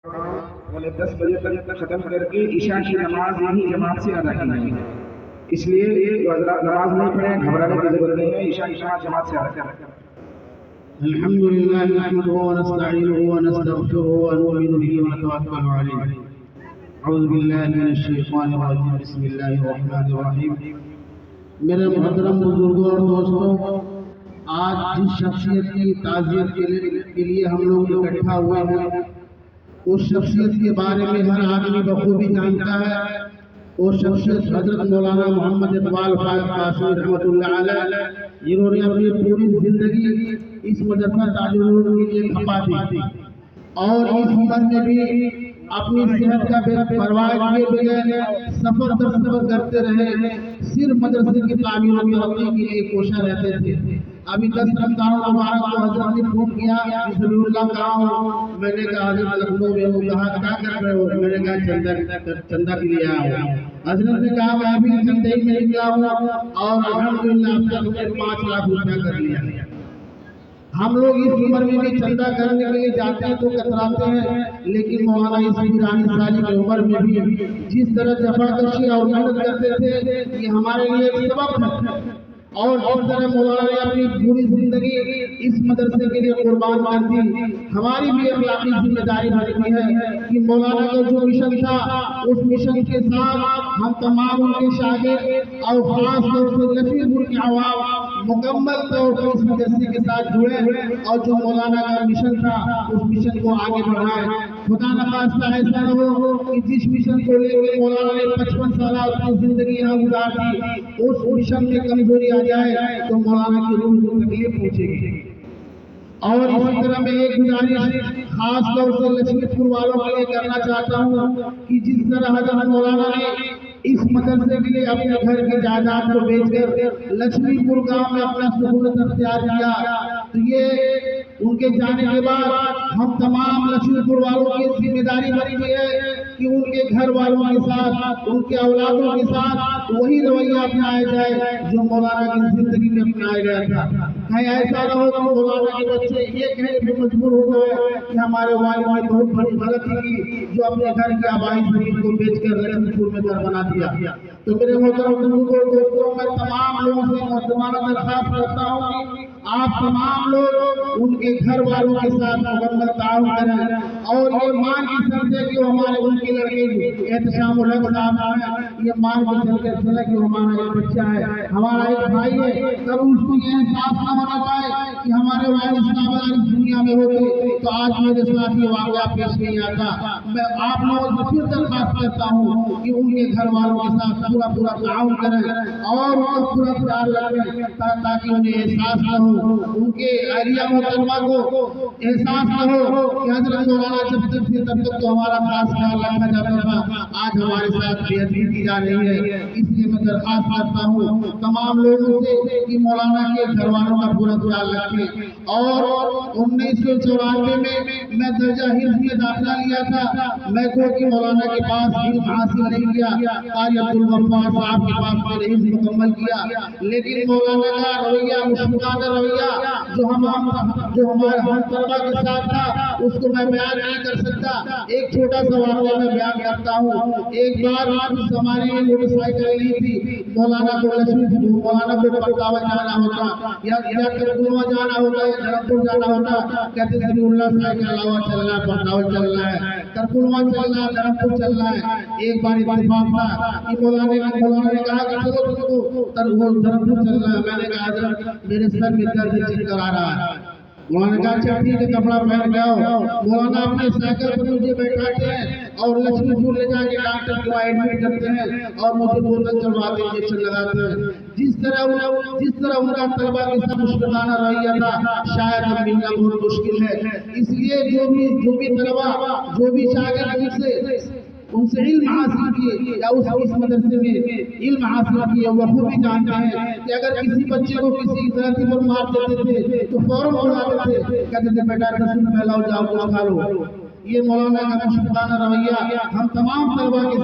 انہیں 10 بجے تک ختم کر کے عشاء کی نماز یہی جماعت سے ادا کی جائے گی. اس لیے جو حضرات نماز نہیں پڑھیں گھبرانے کی ضرورت نہیں ہے، عشاء کی جماعت سے ادا کریں. الحمد لله نحمده ونستعينه ونستغفره ونؤمن به ونتوكل عليه. اعوذ بالله من الشیطان الرجیم. بسم اللہ الرحمن الرحیم. میرے محترم بزرگوں اور دوستوں، آج جس شخصیت کی تعزیت کے لیے ہم لوگ اکٹھا ہوئے ہیں، اس شخصیت کے بارے میں ہر آدمی بخوبی جانتا ہے. وہ شخصیت حضرت مولانا محمد اقبال قاسمی رحمۃ اللہ علیہ، جنہوں نے اپنی پوری زندگی اس مدرسہ تعلیم العلوم کے لیے کھپا دی اور اس عمر میں بھی اپنی صحت کا بے پرواہ کیے بغیر سفر در سفر کرتے رہے، صرف مدرسے کی تعمیر و ترقی کے لیے کوشاں رہتے تھے. ابھی 10 رمضان مبارک کو حضرت نے فون کیا، رسول اللہ کہاں ہو؟ میں نے کہا حضرت لکھنؤ میں ہوں. کہا کیا کر رہے ہو؟ میں نے کہا چندہ کے لیے آیا ہوں. حضرت نے کہا میں ابھی چندے میں نکلا ہوں اور الحمدللہ اب تک میں 5 لاکھ روپیہ کر لیا. ہم لوگ اس عمر میں بھی چندہ کرنے کے لیے جاتے ہیں تو کتراتے ہیں، لیکن مولانا اس پرانی سالی کی عمر میں بھی جس طرح جفاکشی اور محنت کرتے تھے، یہ ہمارے لیے ایک سبب ہے. اور جس طرح مولانا نے اپنی پوری زندگی اس مدرسے کے لیے قربان کر دی، ہماری بھی اخلاقی ذمہ داری بنتی ہے کہ مولانا کا جو مشن تھا اس مشن کے ساتھ ہم تمام ان کے شاگرد اور خاص طور سے لکھنؤ پور کے عوام مکمل طور پر اس مدرسے کے ساتھ جڑے اور جو مولانا کا مشن تھا اس مشن کو آگے بڑھائے. خدا نخواستہ ایسا نہ ہو کہ جس مشن کو لے کے مولانا نے 55 سالہ اپنی زندگی یہاں گزار دی، اس مشن میں کمزوری آ جائے تو مولانا کی روح کو تکلیف پہنچے گی. اور اسی طرح میں ایک گزارش خاص طور سے لکشمی پور والوں کے لیے کرنا چاہتا ہوں کہ جس طرح حضرت مولانا نے اس مدرسے کے لیے اپنے گھر کی جائیداد کو بیچ کر لکشمی پور گاؤں میں اپنا سکونت اختیار کیا، تو یہ ان کے جانے کے بعد ہم تمام لکشمی پور والوں کی ذمہ داری بنتی ہے کہ ان کے گھر والوں کے ساتھ، ان کے اولادوں کے ساتھ وہی رویہ اپنایا جائے جو مولانا کی زندگی میں اپنایا گیا تھا. کہیں ایسا نہ ہو کہ مولانا کے بچے یہ کہنے پہ مجبور ہو گئے کہ ہمارے والد نے بہت بڑی غلطی کی جو اپنے گھر کی آبائی زمین کو بیچ کر لکشمی پور میں گھر بنا دیا. تو میرے محترم دوستوں، میں تمام لوگوں سے محترمانہ درخواست کرتا ہوں کہ آپ تمام لوگ ان کے گھر والوں کے ساتھ مکمل تعاون کریں اور یہ مان کے چلتے کہ ہمارے ان کے لڑکے احتشام الحق صاحب ہیں، یہ مان کے چل کر چلے کہ ہمارا ایک بچہ ہے، ہمارا ایک بھائی ہے. تب اس کو یہ احساس نہ ہونا پائے کہ ہمارے والد صاحب اگر اس دنیا میں ہوتے تو آج میرے ساتھ یہ واقعہ پیش نہیں آتا. میں آپ لوگوں سے پھر درخواست کرتا ہوں کہ ان کے گھر والوں کے ساتھ پورا تعاون کریں اور ان کو پورا خیال رکھیں تاکہ انہیں احساس نہ ہو، ان کے اہلیہ محترمہ کو احساس نہ ہو کہ حضرت مولانا جب تک تھے تب تک تو ہمارا خاص خیال رکھا جاتا تھا، آج ہمارے ساتھ بے ادبی کی جا رہی ہے. اس لیے میں درخواست کرتا ہوں تمام لوگوں سے کہ مولانا کے گھر والوں کا پورا خیال رکھیں. اور 1994 میں درجہ حفظ میں داخلہ لیا تھا. میں کو کہ مولانا کے پاس علم حاصل نہیں کیا، قاری عبدالغفار صاحب کے پاس میں نے حفظ مکمل کیا، لیکن مولانا کا رویہ مشفقانہ رویہ جو ہمارے ہم طلبہ کے ساتھ تھا اس کو میں بیان نہیں کر سکتا. ایک چھوٹا سا واقعہ میں بیان کرتا ہوں. ایک بار اس زمانے میں موٹر سائیکل نہیں تھی. مولانا کو پرتاوا جانا ہوتا یا کرکلوا جانا ہوتا یا دھرمپور جانا ہوتا، کہتے سبی اللہ سائیکل علاوہ چلنا ہے، پرتاوا چلنا ہے، کرکلوا چلنا ہے، دھرمپور چلنا ہے. ایک بار اتفاق تھا کہ مولانا نے کہا کہ چلو تم کو دھرمپور چلنا ہے. میں نے کہا حضرت میرے سر میں درد چکر آ رہا ہے. مولانا نے کہا اچھا ٹھیک ہے کپڑا پہن کے آؤ. مولانا اپنے سائیکل پر مجھے بیٹھاتے ہیں اور لکشمی پور لے جا کے ڈاکٹر کے وہاں ایڈمٹ کرتے ہیں اور مجھے بوتل چلواتے ہیں، انجیکشن لگاتے ہیں. جس طرح ان کا طلبہ کے ساتھ مشفقانہ رویہ تھا شاید اب ملنا بہت مشکل ہے. اس لیے جو بھی طلبہ جو بھی شاگرد ان سے علم حاصل کیے یا اس مدرسے میں علم حاصل کیے وہ خود بھی جانتے ہیں کہ اگر کسی بچے کو کسی غلطی پر مار دیتے تھے تو فوراً بلاتے تھے، کہتے تھے بیٹا 10 منٹ پہلاؤ جاؤ کچھ کھا لو. یہ مولانا کا مشفقانہ رویہ ہم تمام طلبہ کے